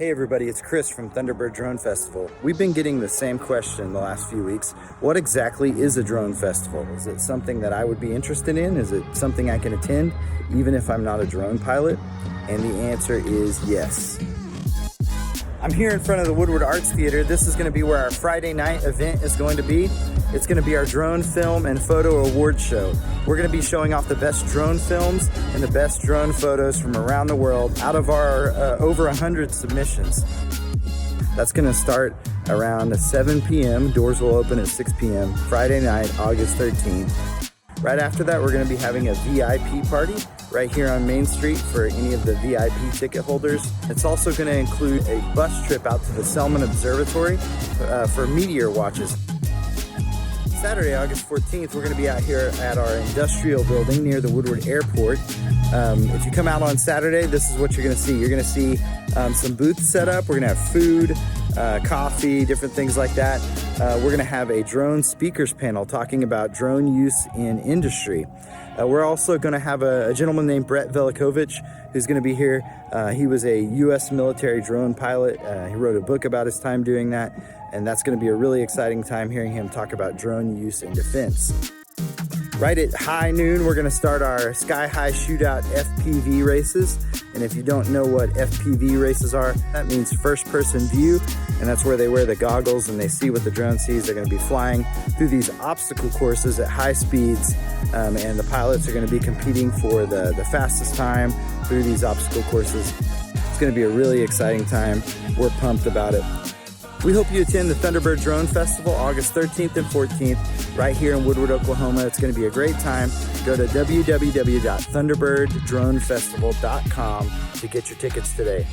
Hey everybody, it's Chris from Thunderbird Drone Festival. We've been getting the same question the last few weeks. What exactly is a drone festival? Is it something that I would be interested in? Is it something I can attend even if I'm not a drone pilot? And the answer is yes. I'm here in front of the Woodward Arts Theater. This is going to be where our Friday night event is going to be. It's going to be our drone film and photo award show. We're going to be showing off the best drone films and the best drone photos from around the world out of our over 100 submissions. That's going to start around 7 p.m. Doors will open at 6 p.m. Friday night, August 13th. Right after that, we're going to be having a VIP party right here on Main Street for any of the VIP ticket holders. It's also going to include a bus trip out to the Selman Observatory for meteor watches. Saturday, August 14th, we're going to be out here at our industrial building near the Woodward Airport. If you come out on Saturday, this is what you're going to see. You're going to see some booths set up. We're going to have food, coffee, different things like that. We're going to have a drone speakers panel talking about drone use in industry. We're also going to have a gentleman named Brett Velikovich who's going to be here. He was a U.S. military drone pilot. He wrote a book about his time doing that, and that's going to be a really exciting time hearing him talk about drone use in defense. Right at high noon, we're going to start our Sky High Shootout FPV races. And if you don't know what FPV races are, that means first person view. And that's where they wear the goggles and they see what the drone sees. They're going to be flying through these obstacle courses at high speeds. And the pilots are going to be competing for the fastest time through these obstacle courses. It's going to be a really exciting time. We're pumped about it. We hope you attend the Thunderbird Drone Festival August 13th and 14th right here in Woodward, Oklahoma. It's going to be a great time. Go to www.thunderbirddronefestival.com to get your tickets today.